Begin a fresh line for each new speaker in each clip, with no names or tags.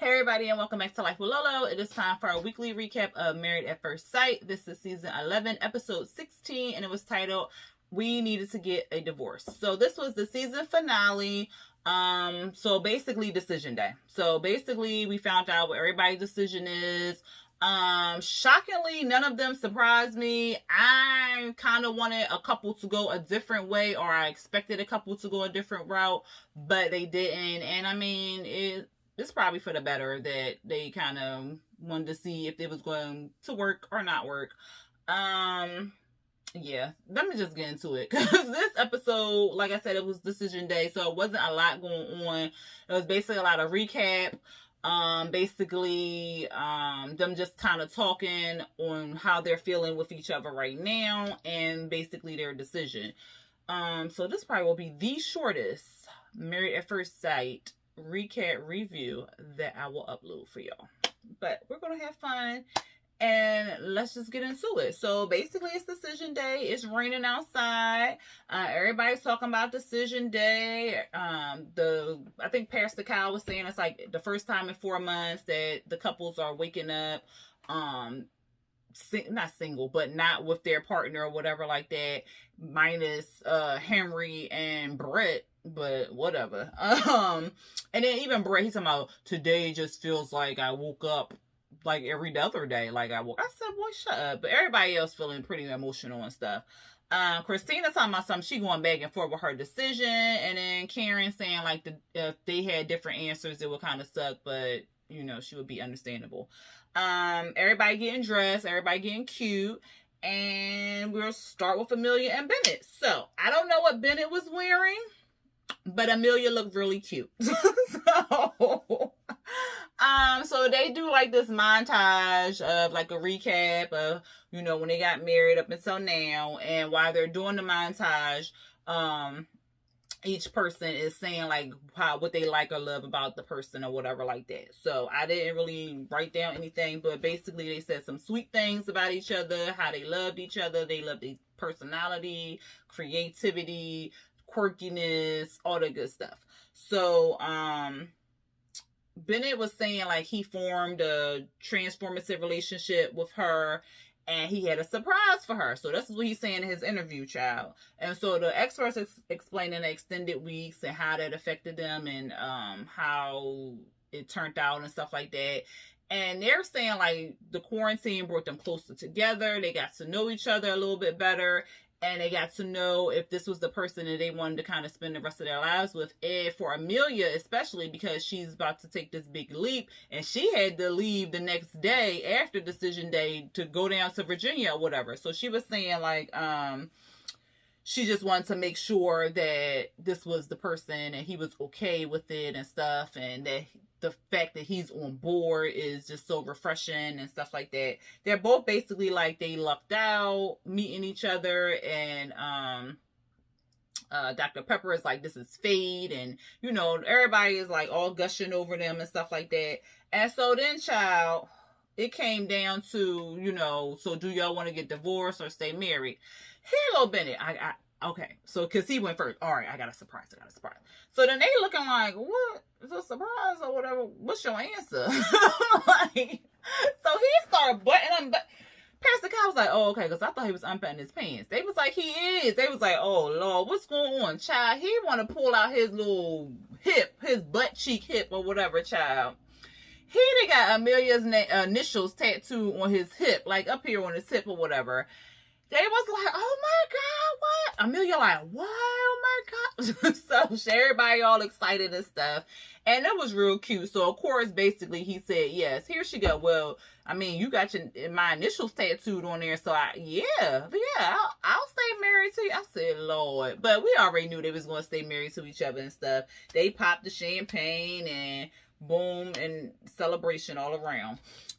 Hey everybody, and welcome back to Life with Lolo. It is time for our weekly recap of Married at First Sight. This is season 11, episode 16, and it was titled We Needed to Get a Divorce. So this was the season finale. So basically decision day. So basically we found out what everybody's decision is. Shockingly, none of them surprised me. I kind of wanted a couple to go a different way, or I expected a couple to go a different route, but they didn't. And I mean, it's probably for the better that they kind of wanted to see if it was going to work or not work. Yeah, let me just get into it, because this episode, like I said, it was decision day, so it wasn't a lot going on. It was basically a lot of recap. Basically, them just kind of talking on how they're feeling with each other right now, and basically their decision. So this probably will be the shortest Married at First Sight recap review that I will upload for y'all. But we're gonna have fun, and let's just get into it. So basically it's decision day. It's raining outside. Everybody's talking about decision day. I think Pastor Kyle was saying it's like the first time in 4 months that the couples are waking up not single, but not with their partner or whatever like that, minus Henry and Brett, but whatever. And then even Brett, he's talking about, today just feels like I woke up like every other day. Like I said, boy, shut up. But everybody else feeling pretty emotional and stuff. Christina talking about something, she going back and forth with her decision, and then Karen saying like if they had different answers, it would kind of suck, but you know, she would be understandable. Everybody getting dressed, everybody getting cute, and we'll start with Amelia and Bennett. So I don't know what Bennett was wearing, but Amelia looked really cute. So they do like this montage of like a recap of, you know, when they got married up until now, and while they're doing the montage, each person is saying like what they like or love about the person or whatever like that. So I didn't really write down anything, but basically they said some sweet things about each other, how they loved each other, they loved their personality, creativity, quirkiness, all the good stuff. So Bennett was saying like he formed a transformative relationship with her, and he had a surprise for her. So this is what he's saying in his interview, child. And so the experts explaining the extended weeks and how that affected them, and how it turned out and stuff like that. And they're saying like the quarantine brought them closer together. They got to know each other a little bit better, and they got to know if this was the person that they wanted to kind of spend the rest of their lives with. And for Amelia, especially because she's about to take this big leap, and she had to leave the next day after decision day to go down to Virginia or whatever. So she was saying like, she just wanted to make sure that this was the person and he was okay with it and stuff, and that the fact that he's on board is just so refreshing and stuff like that. They're both basically like they lucked out meeting each other, and Dr. Pepper is like, this is fate, and you know, everybody is like all gushing over them and stuff like that. And so then, child, it came down to, you know, so do y'all want to get divorced or stay married? Hello, Bennett. Okay, so because he went first. All right, I got a surprise. So then they looking like, what? Is it a surprise or whatever? What's your answer? Like, so he started buttoning them. Pastor Kyle was like, oh, okay, because I thought he was unbuttoning his pants. They was like, he is. They was like, oh, Lord, what's going on, child? He want to pull out his little hip, his butt cheek hip or whatever, child. He done got Amelia's initials tattooed on his hip, like up here on his hip or whatever. They was like, oh my God, what? Amelia like, what? Oh my God. So everybody all excited and stuff. And it was real cute. So of course, basically he said, yes, here she go. Well, I mean, you got my initials tattooed on there. So I'll stay married to you. I said, Lord. But we already knew they was going to stay married to each other and stuff. They popped the champagne and boom, and celebration all around.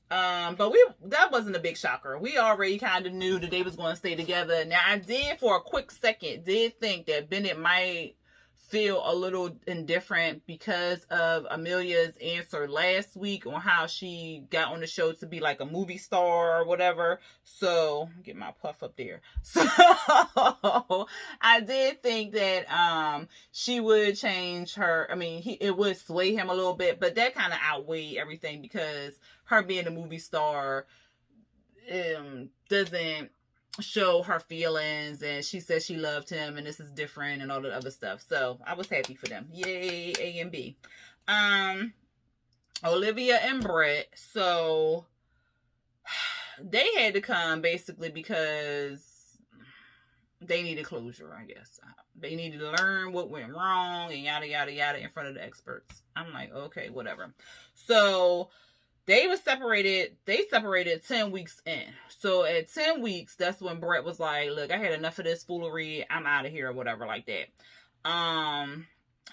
But that wasn't a big shocker. We already kind of knew that they was going to stay together. Now I did for a quick second think that Bennett might feel a little indifferent because of Amelia's answer last week on how she got on the show to be like a movie star or whatever. So get my puff up there. So I did think that she would change her. I mean, it would sway him a little bit, but that kind of outweighed everything because her being a movie star doesn't show her feelings, and she said she loved him and this is different and all the other stuff. So I was happy for them. Yay, A and B. Olivia and Brett, so they had to come basically because they needed closure, I guess. They needed to learn what went wrong and yada yada yada in front of the experts. I'm like, okay, whatever. So they separated 10 weeks in. So at 10 weeks, that's when Brett was like, look, I had enough of this foolery. I'm out of here or whatever like that.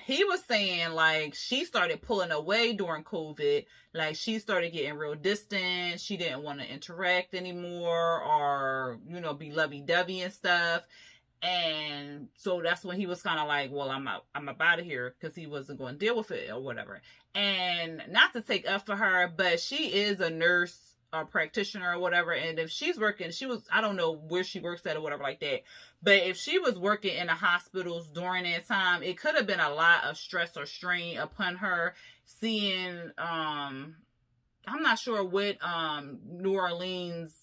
He was saying like she started pulling away during COVID. Like she started getting real distant. She didn't want to interact anymore or, be lovey-dovey and stuff. And so that's when he was kind of like, well, I'm out of here, because he wasn't going to deal with it or whatever. And not to take up for her, but she is a nurse or practitioner or whatever. And if she's working, I don't know where she works at or whatever like that. But if she was working in the hospitals during that time, it could have been a lot of stress or strain upon her seeing, I'm not sure what New Orleans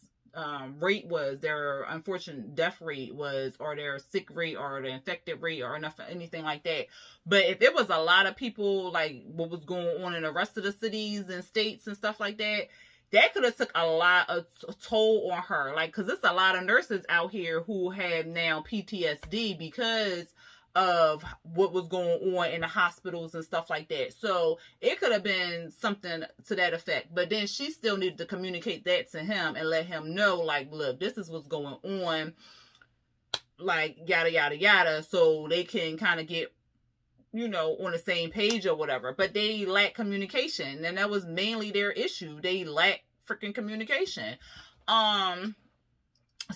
rate was, their unfortunate death rate was, or their sick rate, or the infected rate, or anything like that. But if it was a lot of people, like what was going on in the rest of the cities and states and stuff like that, that could have took a lot of toll on her. Like, because there's a lot of nurses out here who have now PTSD because of what was going on in the hospitals and stuff like that. So it could have been something to that effect. But then she still needed to communicate that to him and let him know, like, look, this is what's going on, like, yada, yada, yada. So they can kind of get, on the same page or whatever. But they lack communication. And that was mainly their issue. They lack freaking communication.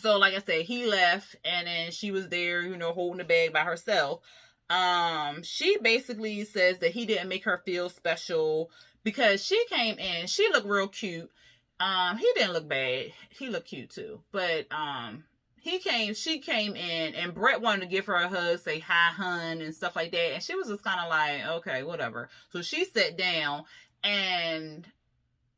So like I said, he left, and then she was there, holding the bag by herself. She basically says that he didn't make her feel special because she came in. She looked real cute. He didn't look bad. He looked cute too. But she came in, and Brett wanted to give her a hug, say hi, hun, and stuff like that. And she was just kind of like, okay, whatever. So she sat down, and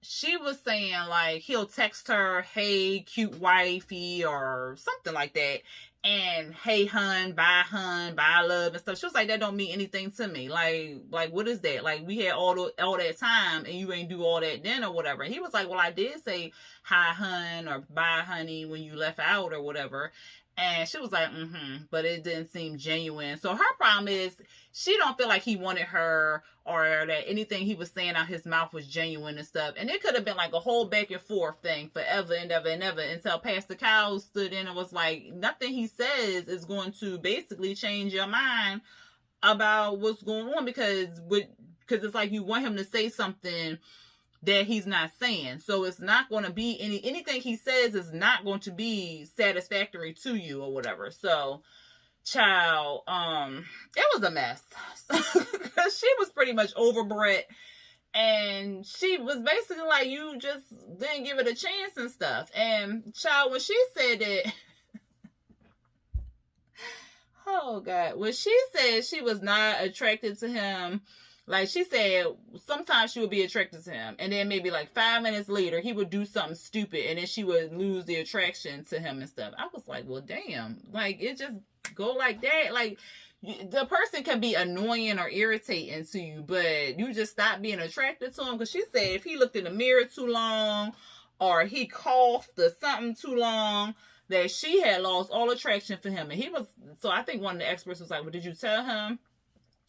she was saying, like, he'll text her, hey, cute wifey, or something like that. And, hey, bye, love, and stuff. She was like, that don't mean anything to me. Like, what is that? Like, we had all that time, and you ain't do all that then or whatever. And he was like, well, I did say hi, hun, or bye, honey, when you left out or whatever. And she was like, but it didn't seem genuine. So her problem is she don't feel like he wanted her, or that anything he was saying out his mouth was genuine and stuff. And it could have been like a whole back and forth thing forever and ever and ever, until Pastor Cowles stood in and was like, nothing he says is going to basically change your mind about what's going on, because it's like you want him to say something that he's not saying. So it's not going to be anything he says is not going to be satisfactory to you or whatever. So, child, it was a mess. Because she was pretty much over Brett, and she was basically like, you just didn't give it a chance and stuff. And child, when she said that, oh God, when she said she was not attracted to him, like she said, sometimes she would be attracted to him, and then maybe like 5 minutes later, he would do something stupid, and then she would lose the attraction to him and stuff. I was like, well, damn, like it just go like that. Like the person can be annoying or irritating to you, but you just stop being attracted to him. Because she said if he looked in the mirror too long, or he coughed or something too long, that she had lost all attraction for him. And he was, so I think one of the experts was like, well, did you tell him?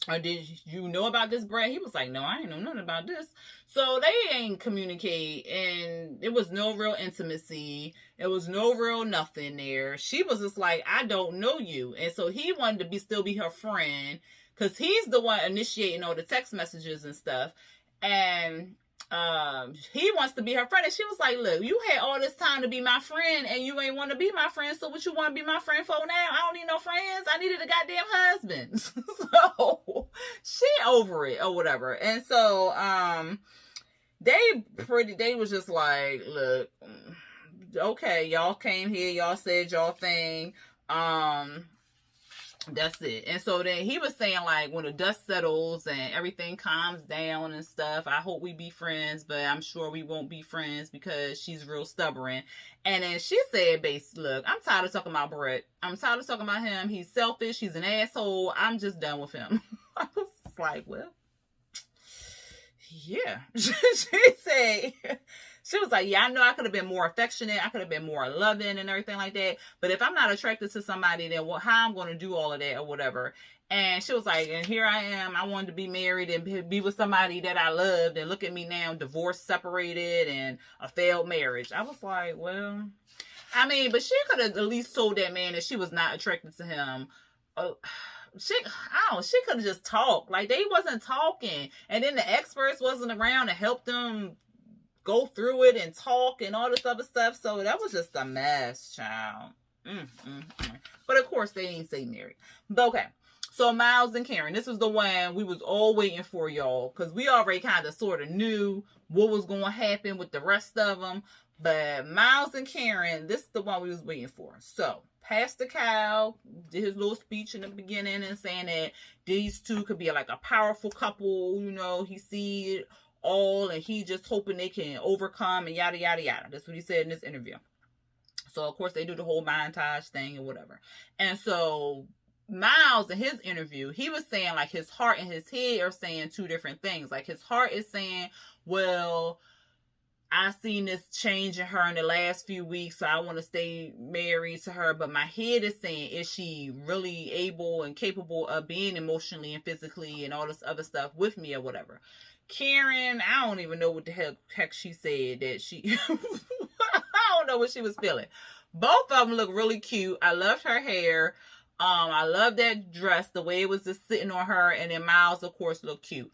Or did you know about this, Brett? He was like, no, I ain't know nothing about this. So they ain't communicate, and it was no real intimacy. It was no real nothing there. She was just like, I don't know you. And so he wanted to still be her friend, because he's the one initiating all the text messages and stuff. And he wants to be her friend. And she was like, look, you had all this time to be my friend and you ain't want to be my friend. So what you want to be my friend for now? I don't need no friends. I needed a goddamn husband. So she over it or whatever. And so, they was just like, look, okay, y'all came here, y'all said y'all thing. That's it. And so then he was saying, like, when the dust settles and everything calms down and stuff, I hope we be friends, but I'm sure we won't be friends because she's real stubborn. And then she said, look, I'm tired of talking about Brett. I'm tired of talking about him. He's selfish. He's an asshole. I'm just done with him. I was like, well, yeah. She was like, yeah, I know I could have been more affectionate. I could have been more loving and everything like that. But if I'm not attracted to somebody, then how I'm going to do all of that or whatever. And she was like, and here I am. I wanted to be married and be with somebody that I loved. And look at me now, divorced, separated, and a failed marriage. I was like, well, I mean, but she could have at least told that man that she was not attracted to him. She could have just talked. Like, they wasn't talking. And then the experts wasn't around to help them go through it and talk and all this other stuff. So that was just a mess, child. But of course, they ain't say married. But okay. So Miles and Karen, this was the one we was all waiting for, y'all. Because we already kind of sort of knew what was going to happen with the rest of them. But Miles and Karen, this is the one we was waiting for. So Pastor Kyle did his little speech in the beginning and saying that these two could be like a powerful couple. You know, he see it all and he just hoping they can overcome and yada yada yada. That's what he said in this interview. So of course they do the whole montage thing and whatever. And so Miles in his interview, he was saying like his heart and his head are saying two different things. Like his heart is saying, well, I seen this change in her in the last few weeks, so I want to stay married to her. But my head is saying, is she really able and capable of being emotionally and physically and all this other stuff with me or whatever? Karen, I don't even know what the heck she said that she... I don't know what she was feeling. Both of them look really cute. I loved her hair. I love that dress, the way it was just sitting on her. And then Miles, of course, looked cute.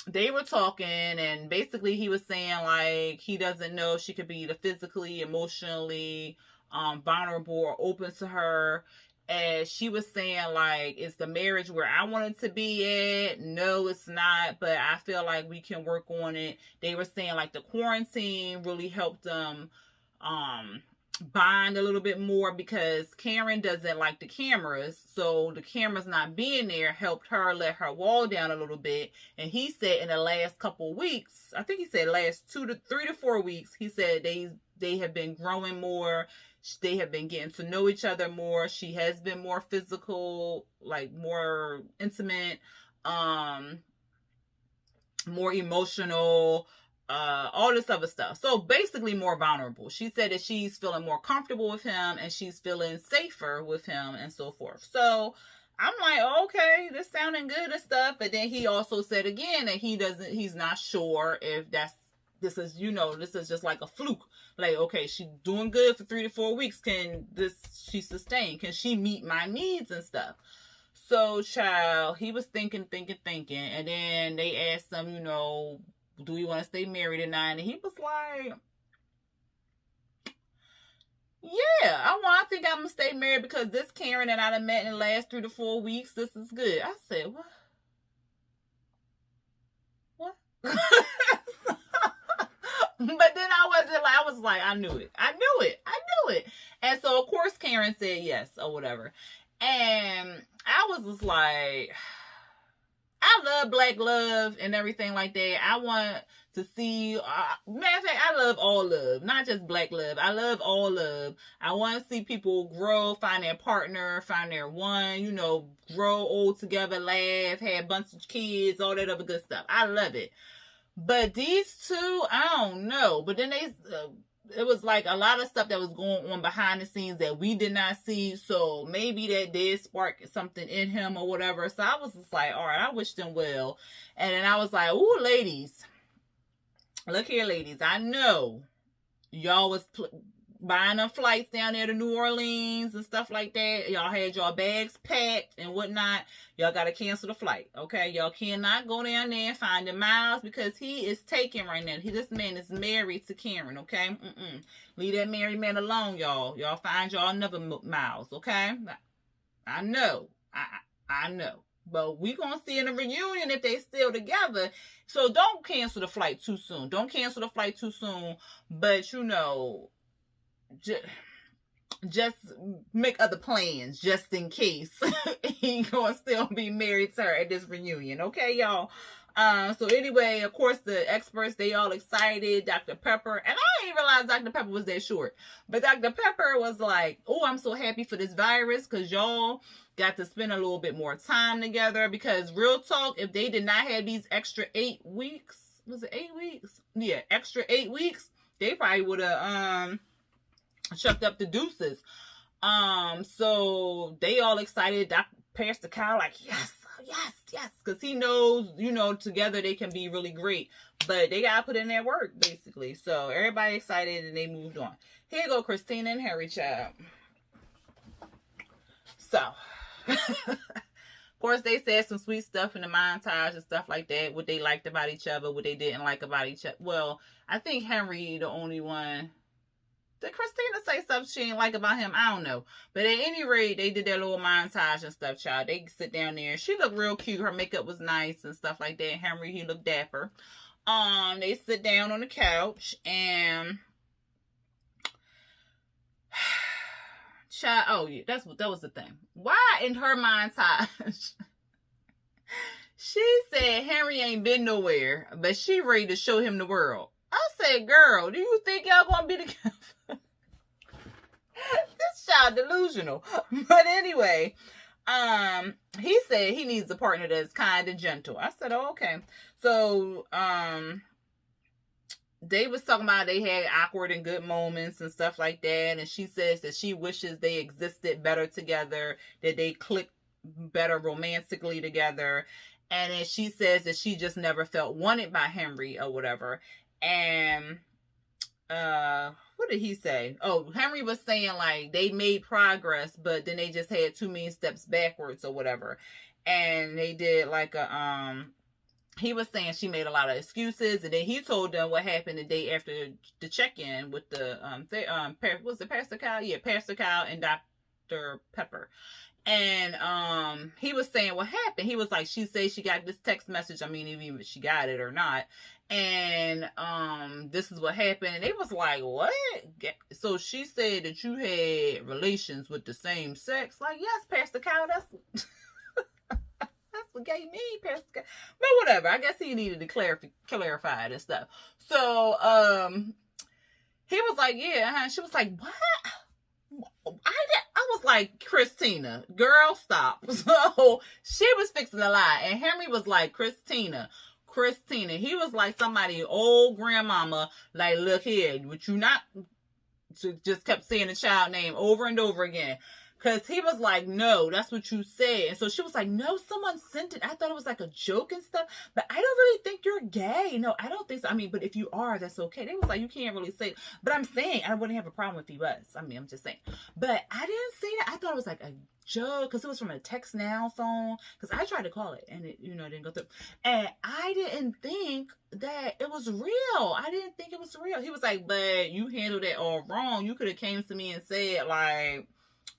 They were talking, and basically he was saying, like, he doesn't know if she could be either physically, emotionally, vulnerable or open to her. And she was saying, like, is the marriage where I want it to be at? No, it's not, but I feel like we can work on it. They were saying, like, the quarantine really helped them bond a little bit more because Karen doesn't like the cameras. So the cameras not being there helped her let her wall down a little bit. And he said in the last couple of weeks, I think he said last 3 to 4 weeks, he said they have been growing more. They have been getting to know each other more. She has been more physical, like more intimate, more emotional, all this other stuff. So basically more vulnerable. She said that she's feeling more comfortable with him and she's feeling safer with him and so forth. So I'm like, okay, this sounding good and stuff. But then he also said again that he's not sure if this is just like a fluke. Like, okay, she's doing good for 3 to 4 weeks. Can she sustain? Can she meet my needs and stuff? So, child, he was thinking. And then they asked him, do we want to stay married or not? And he was like, yeah, I think I'm going to stay married because this Karen that I done met in the last 3 to 4 weeks, this is good. I said, what? But then I was like, I knew it. And so, of course, Karen said yes or whatever. And I was just like, I love black love and everything like that. I want to see, matter of fact, I love all love, not just black love. I love all love. I want to see people grow, find their partner, find their one, grow old together, laugh, have a bunch of kids, all that other good stuff. I love it. But these two, I don't know. But then it was like a lot of stuff that was going on behind the scenes that we did not see. So maybe that did spark something in him or whatever. So I was just like, all right, I wish them well. And then I was like, ooh, ladies. Look here, ladies. I know y'all was buying them flights down there to New Orleans and stuff like that. Y'all had y'all bags packed and whatnot. Y'all got to cancel the flight, okay? Y'all cannot go down there and find the Miles because he is taken right now. This man is married to Karen, okay? Leave that married man alone, y'all. Y'all find y'all another Miles, okay? I know. I know. But we gonna see in a reunion if they still together. So don't cancel the flight too soon. Don't cancel the flight too soon. But you know, just make other plans just in case he gonna still be married to her at this reunion. Okay, y'all. So anyway, of course, the experts, they all excited. Dr. Pepper, and I didn't realize Dr. Pepper was that short. But Dr. Pepper was like, oh, I'm so happy for this virus because y'all got to spend a little bit more time together. Because real talk, if they did not have these extra 8 weeks, was it 8 weeks? Yeah, extra 8 weeks, they probably would have chucked up the deuces. So they all excited. Pastor Kyle like, yes, because he knows, you know, together they can be really great, but they gotta put in their work basically. So everybody excited and they moved on. Here go Christina and Henry, child. So of course they said some sweet stuff in the montage and stuff like that, what they liked about each other, what they didn't like about each other. Well, I think Henry the only one. Did Christina say something she didn't like about him? I don't know. But at any rate, they did their little montage and stuff, child. They sit down there. She looked real cute. Her makeup was nice and stuff like that. Henry, he looked dapper. They sit down on the couch and child, oh yeah, that was the thing. Why in her montage she said Henry ain't been nowhere, but she ready to show him the world. I said, girl, do you think y'all gonna be together? This child delusional. But anyway, he said he needs a partner that's kind and gentle. I said, oh, okay. So, they was talking about they had awkward and good moments and stuff like that. And she says that she wishes they existed better together, that they clicked better romantically together. And then she says that she just never felt wanted by Henry or whatever. And what did he say? Oh, Henry was saying like they made progress, but then they just had too many steps backwards or whatever. And they did like a he was saying she made a lot of excuses, and then he told them what happened the day after the check-in with the was it Pastor Kyle? Yeah, Pastor Kyle and Dr. Pepper. And he was saying what happened. He was like, she said she got this text message. I mean, even if she got it or not. And this is what happened. And they was like, what? So she said that you had relations with the same sex. Like, yes, Pastor Kyle, that's that's what gay mean, Pastor Kyle. But whatever. I guess he needed to clarify this stuff. So he was like, yeah. She was like, what? I was like, Christina, girl, stop. So she was fixing to lie. And Henry was like, Christina. He was like somebody old grandmama, like, look here, would you not, so just kept saying the child name over and over again. Because he was like, no, that's what you said. And so she was like, no, someone sent it. I thought it was like a joke and stuff. But I don't really think you're gay. No, I don't think so. I mean, but if you are, that's okay. They was like, you can't really say it. But I'm saying, I wouldn't have a problem if he was. I mean, I'm just saying. But I didn't say that. I thought it was like a joke because it was from a text now phone. Because I tried to call it and it, didn't go through. And I didn't think that it was real. I didn't think it was real. He was like, but you handled it all wrong. You could have came to me and said, like,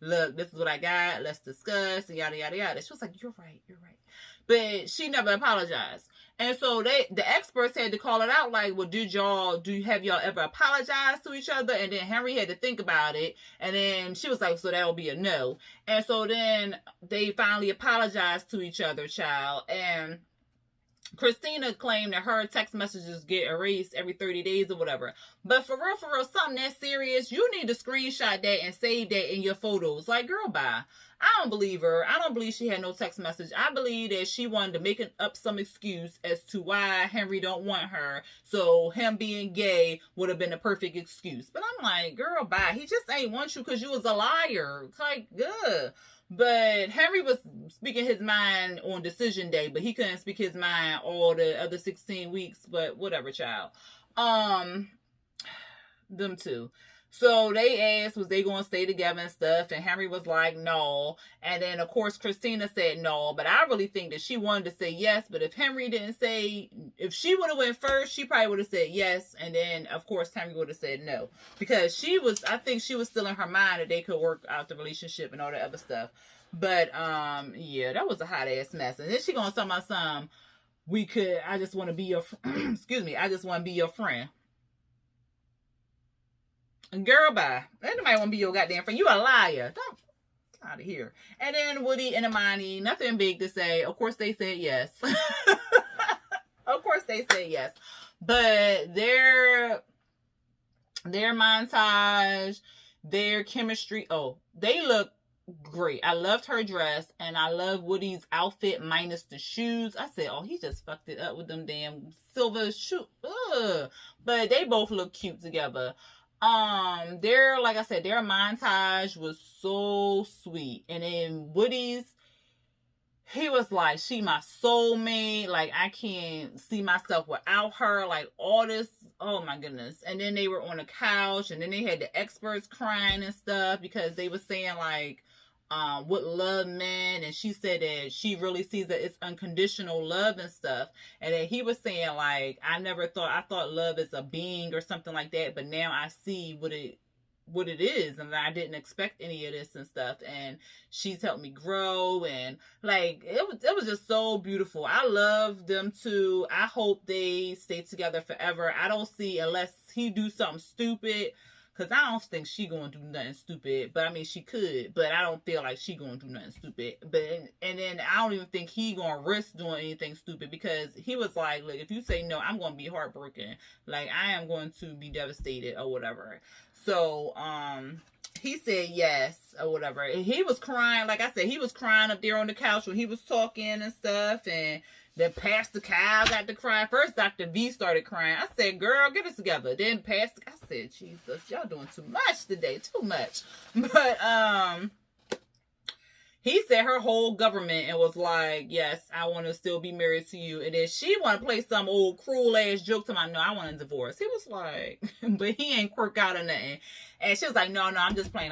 look, this is what I got. Let's discuss and yada, yada, yada. She was like, you're right. But she never apologized. And so the experts had to call it out like, well, have y'all ever apologized to each other? And then Henry had to think about it. And then she was like, so that will be a no. And so then they finally apologized to each other, child. And Christina claimed that her text messages get erased every 30 days or whatever. But for real, something that serious, you need to screenshot that and save that in your photos. Like, girl, bye. I don't believe her. I don't believe she had no text message. I believe that she wanted to make up some excuse as to why Henry don't want her. So him being gay would have been a perfect excuse. But I'm like, girl, bye. He just ain't want you because you was a liar. It's like, good. But Henry was speaking his mind on decision day, but he couldn't speak his mind all the other 16 weeks, but whatever, child. Them two. So they asked, was they going to stay together and stuff? And Henry was like, no. And then, of course, Christina said no. But I really think that she wanted to say yes. But if Henry didn't say, if she would have went first, she probably would have said yes. And then, of course, Henry would have said no. Because I think she was still in her mind that they could work out the relationship and all that other stuff. But, yeah, that was a hot ass mess. And then she going to tell my son, I just want to be your, excuse me, I just want to be your friend. Girl, bye. Nobody want to be your goddamn friend. You a liar. Don't get out of here. And then Woody and Imani, nothing big to say. Of course, they said yes. Of course, they said yes. But their montage, their chemistry, they look great. I loved her dress, and I love Woody's outfit minus the shoes. I said, he just fucked it up with them damn silver shoes. But they both look cute together. Like I said, their montage was so sweet. And then Woody's, he was like, she my soulmate. Like, I can't see myself without her. Like, all this, oh my goodness. And then they were on the couch, and then they had the experts crying and stuff because they were saying, like, what love meant, and she said that she really sees that it's unconditional love and stuff. And then he was saying, like, I thought love is a being or something like that, but now I see what it is, and I didn't expect any of this and stuff. And she's helped me grow, and like it was just so beautiful. I love them too. I hope they stay together forever. I don't see, unless he do something stupid. Because I don't think she going to do nothing stupid. But, I mean, she could. But I don't feel like she going to do nothing stupid. And then I don't even think he going to risk doing anything stupid. Because he was like, look, if you say no, I'm going to be heartbroken. Like, I am going to be devastated or whatever. So, he said yes or whatever. And he was crying. Like I said, he was crying up there on the couch when he was talking and stuff. And then Pastor Kyle got to cry. First, Dr. V started crying. I said, girl, get us together. Then I said, Jesus, y'all doing too much today. Too much. But, he said her whole government and was like, yes, I want to still be married to you. And then she want to play some old cruel ass joke to my, no, I want a divorce. He was like, but he ain't quirk out or nothing. And she was like, no, I'm just playing.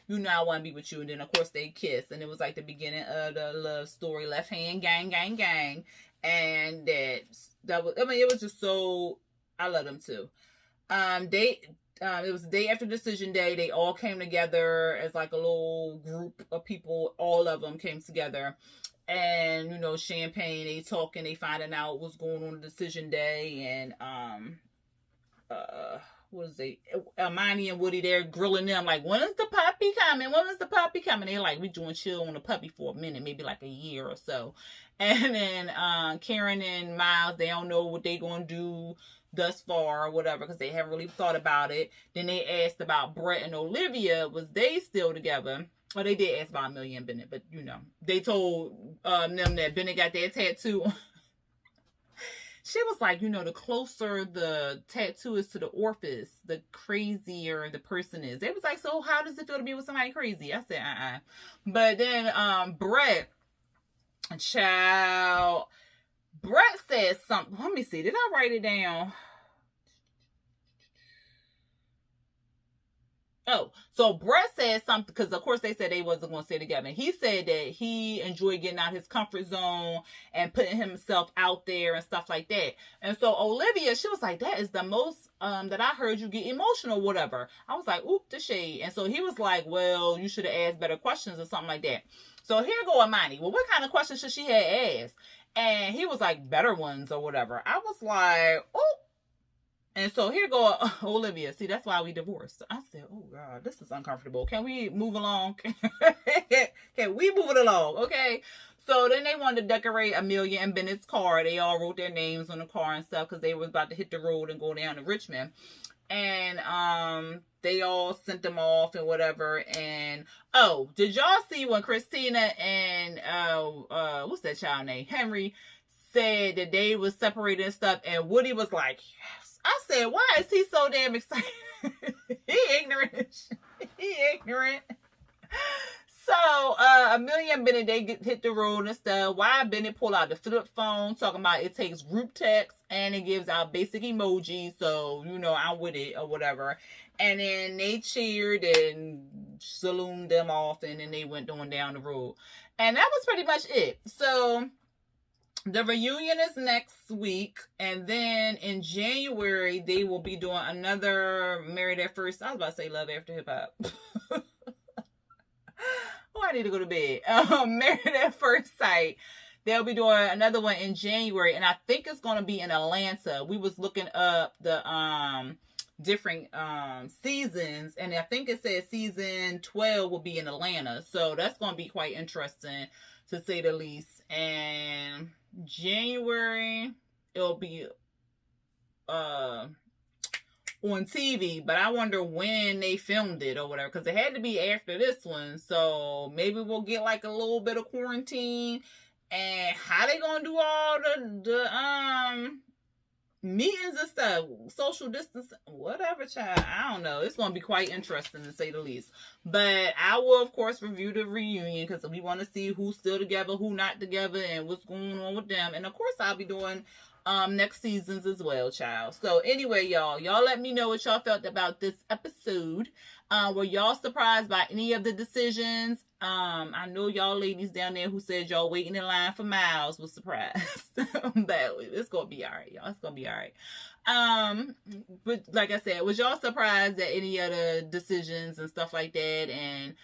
You know I want to be with you. And then, of course, they kissed. And it was like the beginning of the love story. Left hand, gang, gang, gang. And that was, I mean, it was just so, I love them too. It was the day after decision day. They all came together as like a little group of people. All of them came together, and champagne. They talking. They finding out what's going on decision day, and what is it? Imani and Woody, they're grilling them like, when is the puppy coming? When is the puppy coming? They're like, we doing chill on the puppy for a minute, maybe like a year or so. And then Karen and Miles, they don't know what they gonna do thus far or whatever, because they haven't really thought about it. Then they asked about Brett and Olivia, was they still together? Well, they did ask about Amelia and Bennett, but they told them that Bennett got their tattoo. She was like, the closer the tattoo is to the orifice, the crazier the person is. They was like, so how does it feel to be with somebody crazy? I said, But then Brett said something. Let me see. Did I write it down? Oh, so Brett said something, because of course they said they wasn't going to stay together. He said that he enjoyed getting out his comfort zone and putting himself out there and stuff like that. And so Olivia, she was like, that is the most that I heard you get emotional, whatever. I was like, oop, the shade. And so he was like, well, you should have asked better questions or something like that. So here go Imani. Well, what kind of questions should she have asked? And he was like, better ones or whatever. I was like, oh. And so here go Olivia. See, that's why we divorced. I said, oh, God, this is uncomfortable. Can we move along? Can we move it along? Okay. So then they wanted to decorate Amelia and Bennett's car. They all wrote their names on the car and stuff because they was about to hit the road and go down to Richmond. And they all sent them off and whatever. And, oh, did y'all see when Christina and, what's that child name? Henry said that they was separated and stuff. And Woody was like, yes. I said, why is he so damn excited? He ignorant. So, Amelia and Bennett, they hit the road and stuff. Why Bennett pull out the flip phone, talking about it takes group text and it gives out basic emojis. So, I'm with it or whatever. And then they cheered and salooned them off, and then they went on down the road. And that was pretty much it. So, the reunion is next week, and then in January, they will be doing another Married at First. I was about to say Love After Hip Hop. Oh, I need to go to bed. Married at First Sight. They'll be doing another one in January, and I think it's going to be in Atlanta. We was looking up the different seasons, and I think it said season 12 will be in Atlanta. So that's going to be quite interesting, to say the least. And January, it'll be on TV, but I wonder when they filmed it or whatever, because it had to be after this one. So maybe we'll get like a little bit of quarantine. And how they gonna do all the meetings and stuff, social distance, whatever, child, I don't know. It's gonna be quite interesting, to say the least. But I will, of course, review the reunion, because we want to see who's still together, who not together, and what's going on with them. And of course, I'll be doing next seasons as well, child. So anyway, y'all let me know what y'all felt about this episode. Were y'all surprised by any of the decisions? I know y'all ladies down there who said y'all waiting in line for miles was surprised. But it's gonna be all right, y'all. It's gonna be all right. But like I said, was y'all surprised at any of the decisions and stuff like that? And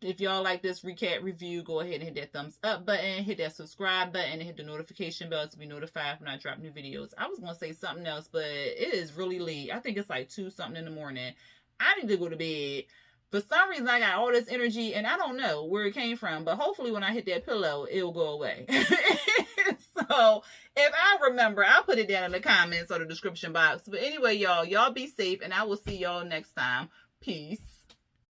if y'all like this recap review, go ahead and hit that thumbs up button, hit that subscribe button, and hit the notification bell to be notified when I drop new videos. I was going to say something else, but it is really late. I think it's like 2 something in the morning. I need to go to bed. For some reason, I got all this energy, and I don't know where it came from, but hopefully when I hit that pillow, it'll go away. So if I remember, I'll put it down in the comments or the description box. But anyway, y'all be safe, and I will see y'all next time. Peace.